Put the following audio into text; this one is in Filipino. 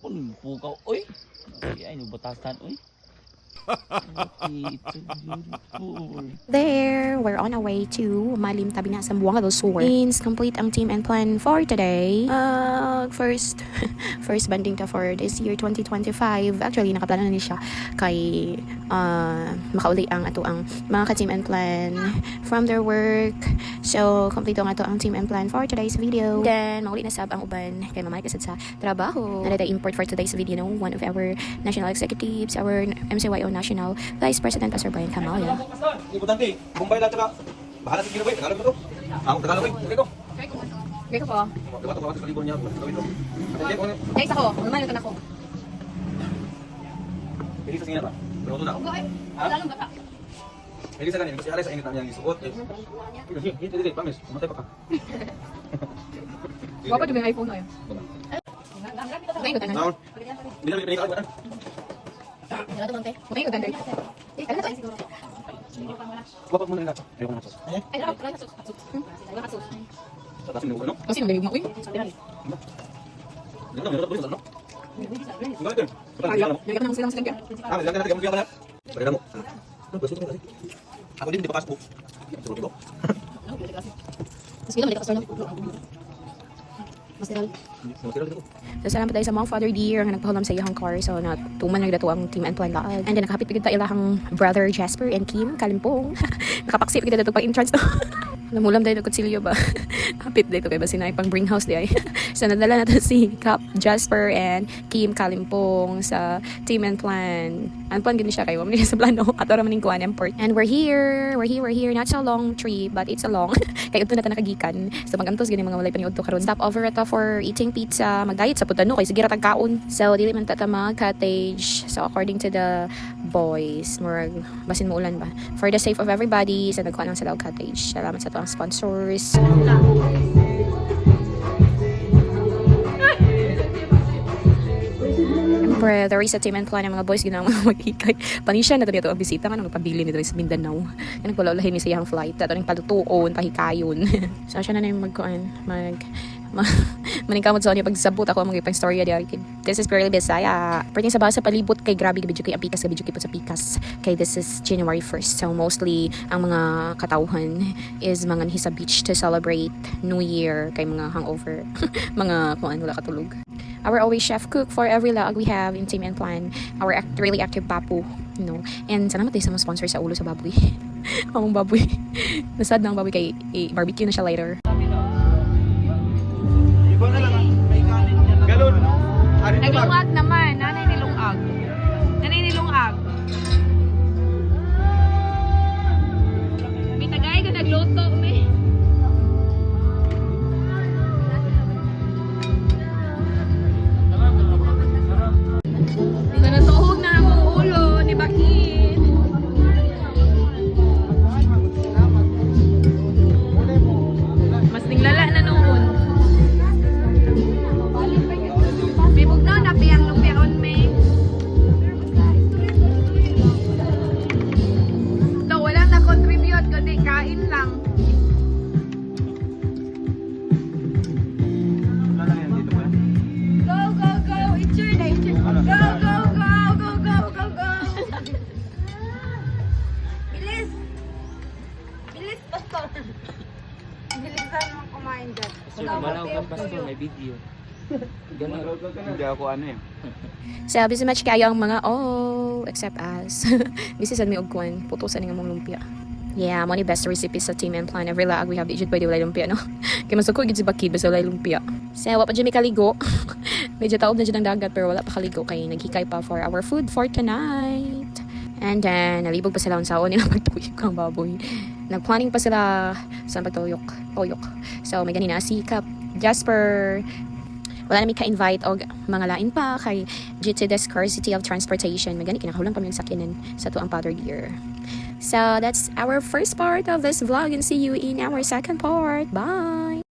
Kung pukaw, uy. Ay, nubatasan, uy. It's beautiful. There, we're on our way to Malim Tabi na Sambuanga del Sur. Means complete ang team and plan for today. First banding ta for this year 2025. Actually, nakaplano na ni siya kay makauli ang ato ang mga ka-team and plan from their work. So, complete ang ato ang team and plan for today's video. Then, mauli na sab ang uban kay mamay kasad sa trabaho. Narita import for today's video, no? One of our national executives, our MCYO National Vice President Pastor Brian Camaya. Importante, Bombay lang taka. Bahala sa Tagalog, Tagalog ba to? Ako Tagalog, okay ko. Okay ko po. Dapat sa libro niya, gawin to. Guys ako, lumayo ka na ako. Pili sa singina ba? Pero ito na ako. Lalong bata. Pili sa kanin, kasi alay sa init na niyang isuot. Hindi, promise, matay pa ka. Wapa dumi iPhone na yun. Ngayon ko tanan. Naon? Bila may pinikak ba? Ngayon ko tanan. Ano to? Siguro. Wapak mo na nila. Ayaw ko na sus. Ay, dapat kaya sa sus. Wala sus. Tasin mo ano? Kasi nagayog na uy. Ano, meron pa rin ano? Ngayon din. Kaya, lagyan ka ng silang silang. Ah, lang natin gamit na. Pwede mo. Gusto ko kasi. Ako din di pa pasok. Siguro ko. Mas kita ka sa no. Mas kita. So, salamat tayo sa mga father dear nga nagpahulam sa iyang car. So, natuman na dato ang team and plan laad. And then, nakapit pigid ta ilahang brother Jasper and Kim Kalimpong. Nakapaksi pigid dato pang entrance to. Namulam dahil kutsilyo ba? Hapit dito kay basin ay pang bring house di ay. So, nadala natin si Cap Jasper and Kim Kalimpong sa team and plan. Ang plan gini siya kayo. Mamili sa plano. Ato raman yung kuhan import. And we're here. Not so long trip, but it's a long. Kaya ito na ta nakagikan. So, magantos gini mga walay paniudto karon. Stop over ito for eating pizza. Mag-diet sa putano. Kaya sige ratag kaon. So, dili man tata mga cottage. So, according to the boys, murag basin mo ulan ba? For the sake of everybody, sa nagkuhan ng Salaw Cottage. Salamat sa ang sponsors. Siyempre, there is a team and plan ng mga boys ginawa mga magkikay. Panisya na dito ang bisita nga nang pabili nito sa Mindanao. Yan nagpalaulahin ni sa iyang flight. Ito nang palutuon, pahikayon. So, siya na yung maningkamot sa kanya pagsabot ako ang mga ipang-storya diya. This is purely Bisaya. Pwede sa basa palibot kay grabe kay video kay Apikas kay video kay po sa Pikas. Kay this is January 1st. So mostly ang mga katauhan is mga sa beach to celebrate New Year kay mga hangover. Mga kung ano wala katulog. Our always chef cook for every log we have in team and plan. Our really active papu, you know. And salamat tayo sa mga sponsor sa ulo sa baboy. Ang baboy. Nasad na ang baboy kay barbecue na siya later. Iba na lang may kanin niya. Galon. Naglungag naman. Nanay nilungag. May tagay ka nagluto, may. Nanatuhog na ang ulo ni Bakit. Mas ninglala na noon. May bugnaw na piyang lupiaon may. Ito, walang na-contribute kundi kain lang. Go, go, go! It's your day! Go, go, go! Go, go, go, go! Bilis! Bilis, pastor! Bilisan mo kumain dyan. Malaw kang pastor, may video. Ganun. Hindi ako ano eh. So, busy much kayo ang mga except us. Busy sad may ugkuan. Putusan nga mong lumpia. Yeah, mo ni best recipe sa team and plan. Every lag we have digit pwede walay lumpia, no? Kaya masuko gid si Bakid basta walay lumpia. So, wa pa dyan may kaligo. Medyo taob na dyan ang dagat pero wala pa kaligo kay naghikay pa for our food for tonight. And then, nalibog pa sila unsaon nila pagtuyok ang baboy. Nagplanning pa sila sa pagtuyok. So, may ganina si Cap Jasper. Wala na may ka-invite o mga lain pa kay due to the scarcity of transportation. Magani, kinakahulang pa yung sakyanan sa tuang powder gear. So, that's our first part of this vlog and see you in our second part. Bye!